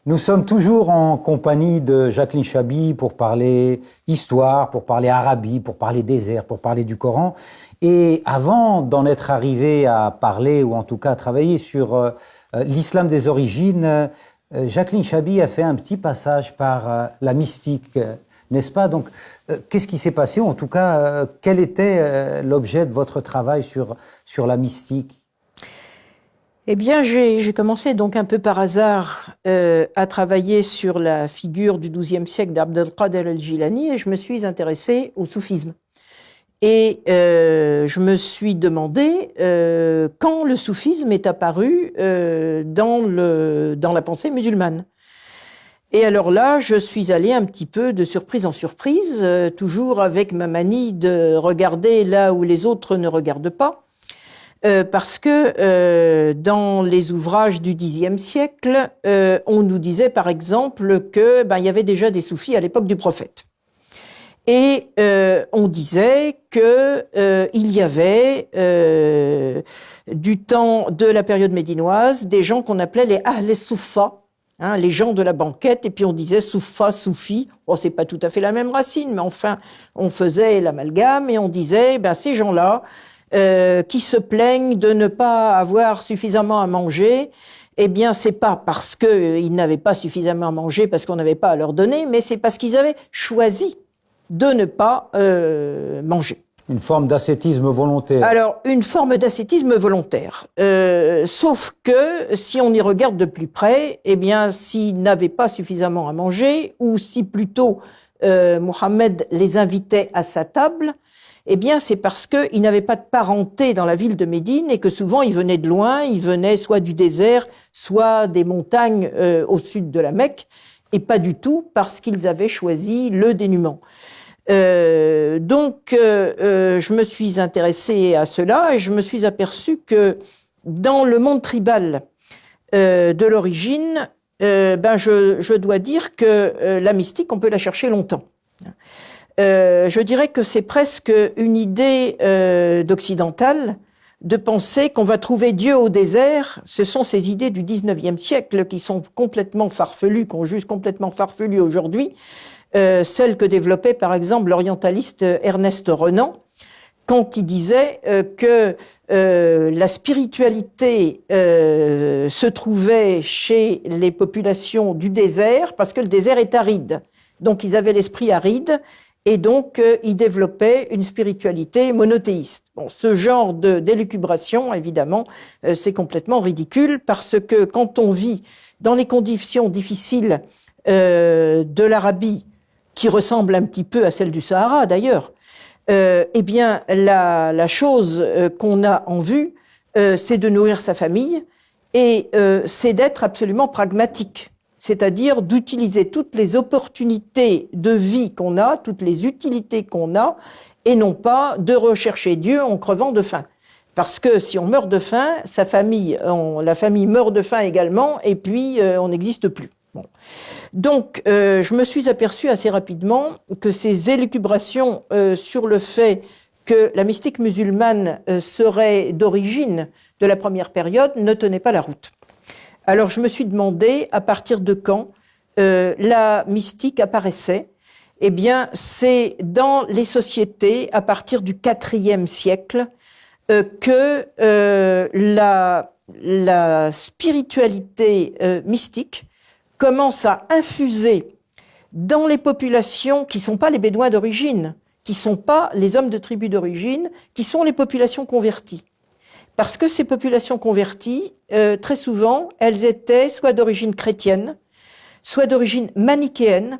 Nous sommes toujours en compagnie de Jacqueline Chabi pour parler histoire, pour parler Arabie, pour parler désert, pour parler du Coran. Et avant d'en être arrivé à parler, ou en tout cas à travailler sur l'islam des origines, Jacqueline Chabi a fait un petit passage par la mystique, n'est-ce pas? Donc, qu'est-ce qui s'est passé? En tout cas, quel était l'objet de votre travail sur la mystique? Eh bien, j'ai commencé donc un peu par hasard à travailler sur la figure du XIIe siècle d'Abd al-Qadir al-Jilani et je me suis intéressée au soufisme. Et je me suis demandé quand le soufisme est apparu dans la pensée musulmane. Et alors là, je suis allée un petit peu de surprise en surprise, toujours avec ma manie de regarder là où les autres ne regardent pas. Parce que dans les ouvrages du Xe siècle, on nous disait par exemple que il y avait déjà des soufis à l'époque du prophète. Et on disait que il y avait du temps de la période médinoise des gens qu'on appelait les Ahl Souffa, les gens de la banquette, et puis on disait Souffa, Soufi. Bon, c'est pas tout à fait la même racine, mais enfin, on faisait l'amalgame et on disait, ces gens-là, qui se plaignent de ne pas avoir suffisamment à manger, eh bien, c'est pas parce qu'ils n'avaient pas suffisamment à manger, parce qu'on n'avait pas à leur donner, mais c'est parce qu'ils avaient choisi de ne pas manger. Une forme d'ascétisme volontaire. Alors, une forme d'ascétisme volontaire. Sauf que, si on y regarde de plus près, eh bien, s'ils n'avaient pas suffisamment à manger, ou si plutôt Mohammed les invitait à sa table, eh bien, c'est parce qu'ils n'avaient pas de parenté dans la ville de Médine et que souvent ils venaient de loin, ils venaient soit du désert, soit des montagnes au sud de la Mecque, et pas du tout parce qu'ils avaient choisi le dénuement. Donc, je me suis intéressée à cela et je me suis aperçue que dans le monde tribal de l'origine, je dois dire que la mystique, on peut la chercher longtemps. Je dirais que c'est presque une idée d'occidental de penser qu'on va trouver Dieu au désert. Ce sont ces idées du XIXe siècle qui sont complètement farfelues, qu'on juge complètement farfelues aujourd'hui. Celles que développait par exemple l'orientaliste Ernest Renan, quand il disait que la spiritualité se trouvait chez les populations du désert parce que le désert est aride. Donc ils avaient l'esprit aride. Et donc, il développait une spiritualité monothéiste. Bon, ce genre d'élucubration, évidemment, c'est complètement ridicule parce que quand on vit dans les conditions difficiles de l'Arabie, qui ressemble un petit peu à celle du Sahara d'ailleurs, eh bien, la chose qu'on a en vue, c'est de nourrir sa famille et c'est d'être absolument pragmatique. C'est-à-dire d'utiliser toutes les opportunités de vie qu'on a, toutes les utilités qu'on a, et non pas de rechercher Dieu en crevant de faim. Parce que si on meurt de faim, la famille meurt de faim également, et puis on n'existe plus. Bon. Donc, je me suis aperçue assez rapidement que ces élucubrations sur le fait que la mystique musulmane serait d'origine de la première période ne tenaient pas la route. Alors je me suis demandé à partir de quand la mystique apparaissait. Eh bien, c'est dans les sociétés à partir du IVe siècle que la spiritualité mystique commence à infuser dans les populations qui sont pas les Bédouins d'origine, qui sont pas les hommes de tribu d'origine, qui sont les populations converties. Parce que ces populations converties, très souvent, elles étaient soit d'origine chrétienne, soit d'origine manichéenne,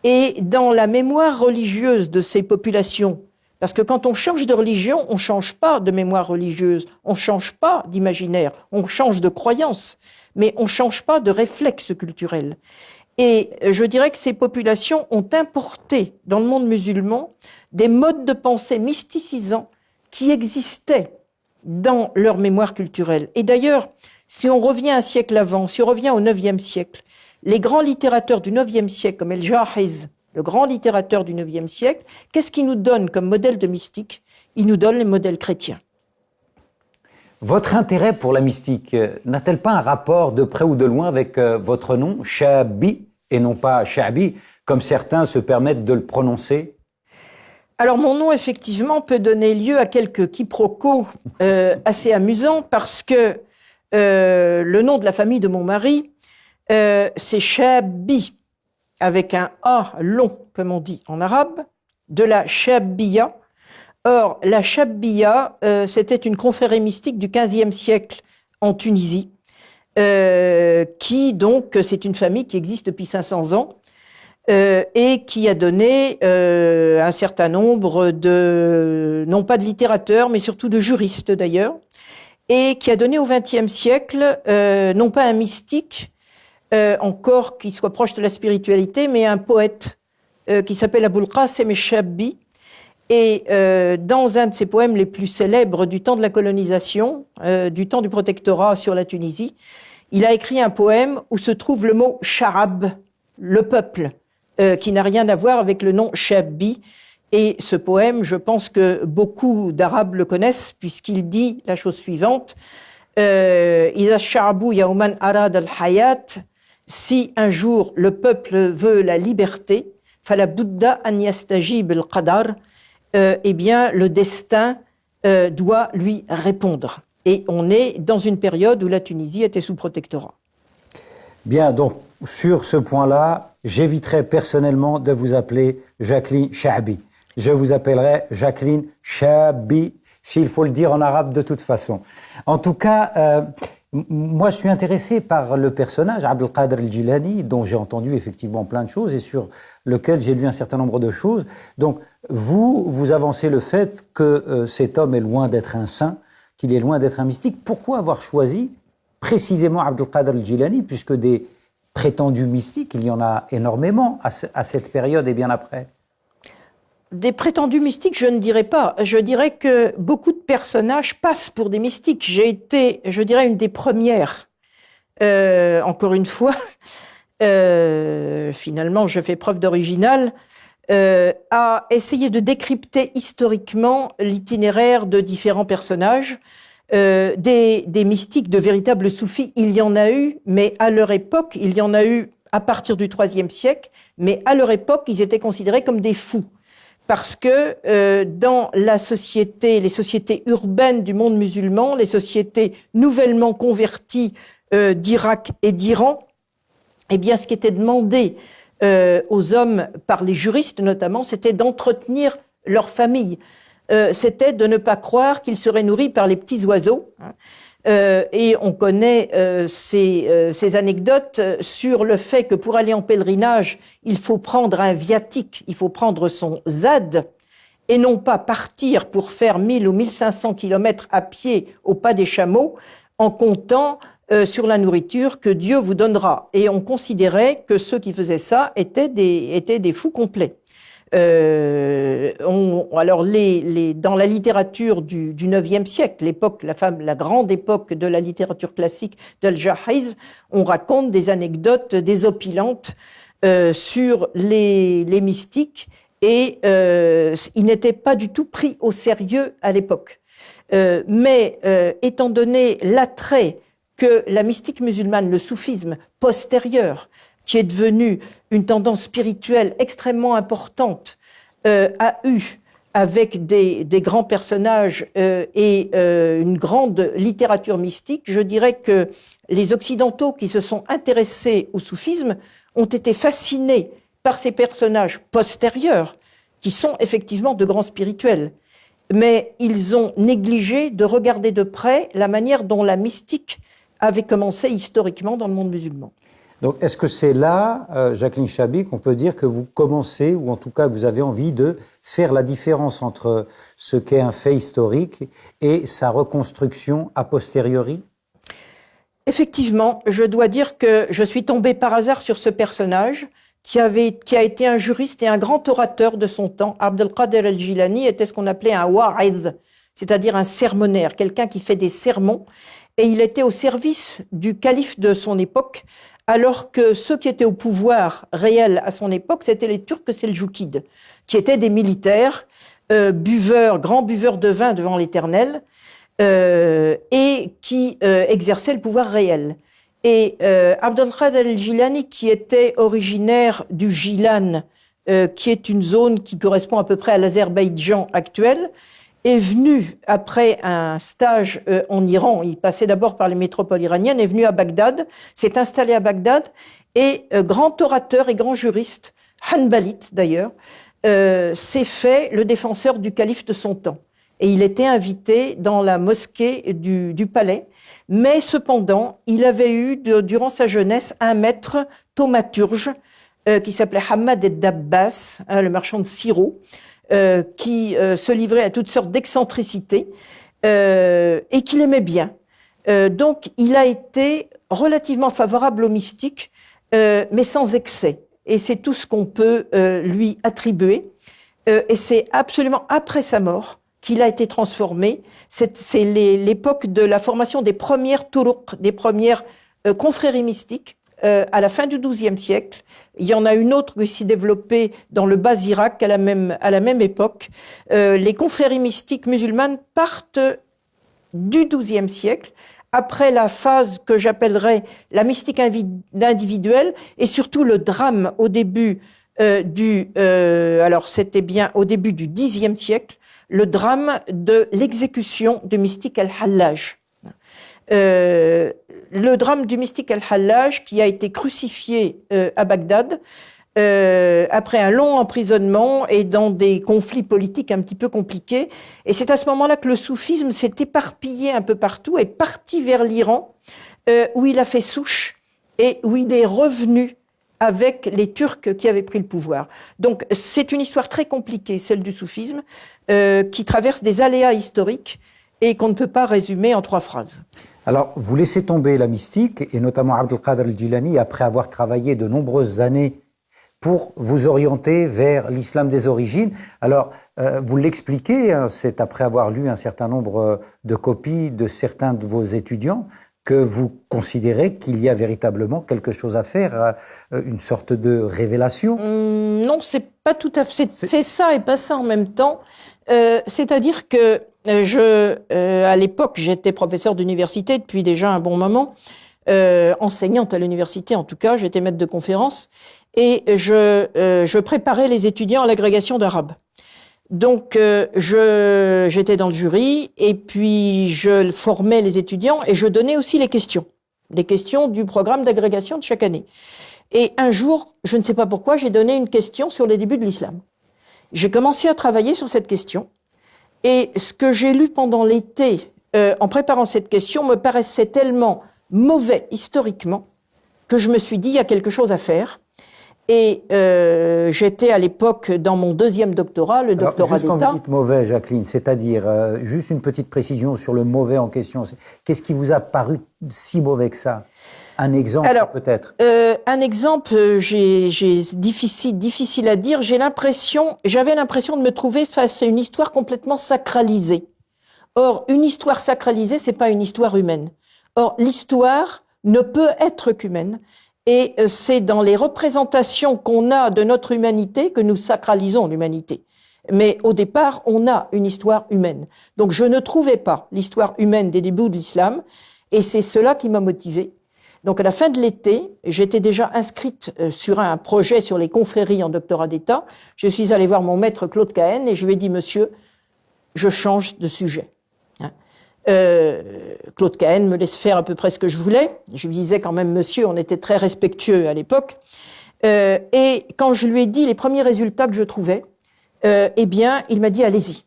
et dans la mémoire religieuse de ces populations, parce que quand on change de religion, on change pas de mémoire religieuse, on change pas d'imaginaire, on change de croyance, mais on change pas de réflexe culturel. Et je dirais que ces populations ont importé dans le monde musulman des modes de pensée mysticisants qui existaient dans leur mémoire culturelle. Et d'ailleurs, si on revient un siècle avant, si on revient au IXe siècle, les grands littérateurs du IXe siècle, comme El-Jahiz, le grand littérateur du IXe siècle, qu'est-ce qu'il nous donne comme modèle de mystique? Il nous donne les modèles chrétiens. Votre intérêt pour la mystique n'a-t-elle pas un rapport de près ou de loin avec votre nom, Chabi, et non pas Chabi, comme certains se permettent de le prononcer? Alors mon nom, effectivement, peut donner lieu à quelques quiproquos assez amusants parce que le nom de la famille de mon mari, c'est Chabi, avec un A long, comme on dit en arabe, de la Chabia. Or, la Chabia, c'était une confrérie mystique du XVe siècle en Tunisie, qui donc, c'est une famille qui existe depuis 500 ans, et qui a donné un certain nombre de, non pas de littérateurs, mais surtout de juristes d'ailleurs, et qui a donné au XXe siècle, non pas un mystique, encore qui soit proche de la spiritualité, mais un poète qui s'appelle Aboul Qasim Chabi. Et dans un de ses poèmes les plus célèbres du temps de la colonisation, du temps du protectorat sur la Tunisie, il a écrit un poème où se trouve le mot Sharab, le peuple, qui n'a rien à voir avec le nom Chabi. Et ce poème, je pense que beaucoup d'Arabes le connaissent, puisqu'il dit la chose suivante: Iza sha'bu yawman arad al-hayat, si un jour le peuple veut la liberté, fala budda an yastajib al-qadar, eh bien le destin doit lui répondre. Et on est dans une période où la Tunisie était sous protectorat. Bien, donc sur ce point-là, j'éviterai personnellement de vous appeler Jacqueline Chabi. Je vous appellerai Jacqueline Chabi, s'il faut le dire en arabe de toute façon. En tout cas, moi je suis intéressé par le personnage Abdel Qader el-Jilani, dont j'ai entendu effectivement plein de choses et sur lequel j'ai lu un certain nombre de choses. Donc vous avancez le fait que cet homme est loin d'être un saint, qu'il est loin d'être un mystique. Pourquoi avoir choisi précisément Abdel Qader el-Jilani, puisque des prétendus mystiques, il y en a énormément à cette période et bien après? Des prétendus mystiques, je ne dirais pas. Je dirais que beaucoup de personnages passent pour des mystiques. J'ai été, je dirais, une des premières. Encore une fois, finalement, je fais preuve d'original, à essayer de décrypter historiquement l'itinéraire de différents personnages. Des mystiques, de véritables soufis, il y en a eu, mais à leur époque, il y en a eu à partir du IIIe siècle, mais à leur époque, ils étaient considérés comme des fous. Parce que dans la société, les sociétés urbaines du monde musulman, les sociétés nouvellement converties d'Irak et d'Iran, eh bien, ce qui était demandé aux hommes par les juristes notamment, c'était d'entretenir leur famille. C'était de ne pas croire qu'ils seraient nourris par les petits oiseaux. Et on connaît ces anecdotes sur le fait que pour aller en pèlerinage, il faut prendre un viatique, il faut prendre son zad, et non pas partir pour faire 1000 ou 1500 kilomètres à pied au pas des chameaux, en comptant sur la nourriture que Dieu vous donnera. Et on considérait que ceux qui faisaient ça étaient des fous complets. Alors dans la littérature du IXe siècle, l'époque, la grande époque de la littérature classique d'Al-Jahiz, on raconte des anecdotes désopilantes sur les mystiques, et ils n'étaient pas du tout pris au sérieux à l'époque. Mais étant donné l'attrait que la mystique musulmane, le soufisme postérieur, qui est devenu une tendance spirituelle extrêmement importante, a eu avec des grands personnages et une grande littérature mystique, je dirais que les Occidentaux qui se sont intéressés au soufisme ont été fascinés par ces personnages postérieurs, qui sont effectivement de grands spirituels. Mais ils ont négligé de regarder de près la manière dont la mystique avait commencé historiquement dans le monde musulman. Donc, est-ce que c'est là, Jacqueline Chabi, qu'on peut dire que vous commencez, ou en tout cas que vous avez envie de faire la différence entre ce qu'est un fait historique et sa reconstruction a posteriori? Effectivement, je dois dire que je suis tombée par hasard sur ce personnage qui a été un juriste et un grand orateur de son temps. Abdel Qader el-Jilani était ce qu'on appelait un wa'idh, c'est-à-dire un sermonnaire, quelqu'un qui fait des sermons, et il était au service du calife de son époque, alors que ceux qui étaient au pouvoir réel à son époque, c'était les Turcs seldjoukides, qui étaient des militaires, grands buveurs de vin devant l'Éternel, et qui exerçait le pouvoir réel. Et Abd al-Qadir al-Jilani, qui était originaire du Gilan, qui est une zone qui correspond à peu près à l'Azerbaïdjan actuel, est venu, après un stage en Iran, il passait d'abord par les métropoles iraniennes, est venu à Bagdad, s'est installé à Bagdad, et grand orateur et grand juriste, hanbalite d'ailleurs, s'est fait le défenseur du calife de son temps. Et il était invité dans la mosquée du palais, mais cependant, il avait eu, durant sa jeunesse, un maître thaumaturge qui s'appelait Hamad ed-Dabbas, le marchand de sirop, qui se livrait à toutes sortes d'excentricités et qu'il aimait bien. Donc, il a été relativement favorable aux mystiques, mais sans excès. Et c'est tout ce qu'on peut lui attribuer. Et c'est absolument après sa mort qu'il a été transformé. C'est l'époque de la formation des premières turuq, des premières confréries mystiques, à la fin du XIIe siècle. Il y en a une autre qui s'est développée dans le bas Irak à la même époque. Les confréries mystiques musulmanes partent du XIIe siècle, après la phase que j'appellerais la mystique individuelle, et surtout le drame au début alors c'était bien au début du Xe siècle, le drame de l'exécution du mystique al-Hallaj. Le drame du mystique al-Hallaj qui a été crucifié à Bagdad après un long emprisonnement et dans des conflits politiques un petit peu compliqués. Et c'est à ce moment-là que le soufisme s'est éparpillé un peu partout et parti vers l'Iran, où il a fait souche et où il est revenu avec les Turcs qui avaient pris le pouvoir. Donc c'est une histoire très compliquée, celle du soufisme, qui traverse des aléas historiques et qu'on ne peut pas résumer en 3 phrases. Alors, vous laissez tomber la mystique, et notamment Abd al-Qadir al-Jilani, après avoir travaillé de nombreuses années pour vous orienter vers l'islam des origines. Alors, vous l'expliquez, hein, c'est après avoir lu un certain nombre de copies de certains de vos étudiants que vous considérez qu'il y a véritablement quelque chose à faire, une sorte de révélation. Non, c'est pas tout à fait. C'est ça et pas ça en même temps. C'est-à-dire que à l'époque, j'étais professeur d'université depuis déjà un bon moment, enseignante à l'université en tout cas, j'étais maître de conférence, et je préparais les étudiants à l'agrégation d'arabe. Donc, j'étais dans le jury, et puis je formais les étudiants, et je donnais aussi les questions du programme d'agrégation de chaque année. Et un jour, je ne sais pas pourquoi, j'ai donné une question sur les débuts de l'islam. J'ai commencé à travailler sur cette question, et ce que j'ai lu pendant l'été, en préparant cette question, me paraissait tellement mauvais historiquement, que je me suis dit, il y a quelque chose à faire. Et j'étais à l'époque dans mon 2e doctorat, le doctorat d'État. Juste quand vous dites mauvais, Jacqueline, c'est-à-dire, juste une petite précision sur le mauvais en question. Qu'est-ce qui vous a paru si mauvais que ça? Un exemple peut-être. Un exemple, difficile à dire. J'avais l'impression de me trouver face à une histoire complètement sacralisée. Or, une histoire sacralisée, c'est pas une histoire humaine. Or, l'histoire ne peut être qu'humaine. Et c'est dans les représentations qu'on a de notre humanité que nous sacralisons l'humanité. Mais au départ, on a une histoire humaine. Donc je ne trouvais pas l'histoire humaine des débuts de l'islam, et c'est cela qui m'a motivée. Donc à la fin de l'été, j'étais déjà inscrite sur un projet sur les confréries en doctorat d'État. Je suis allée voir mon maître Claude Cahen et je lui ai dit, monsieur, je change de sujet. Claude Cahen me laisse faire à peu près ce que je voulais. Je lui disais quand même, monsieur, on était très respectueux à l'époque. Et quand je lui ai dit les premiers résultats que je trouvais, eh bien, il m'a dit, allez-y.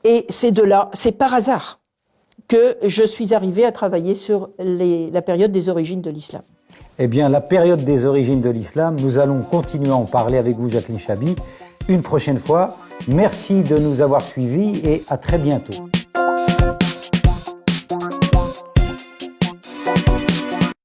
Et c'est de là, c'est par hasard que je suis arrivée à travailler sur la période des origines de l'islam. Eh bien, la période des origines de l'islam, nous allons continuer à en parler avec vous, Jacqueline Chabi, une prochaine fois. Merci de nous avoir suivis et à très bientôt.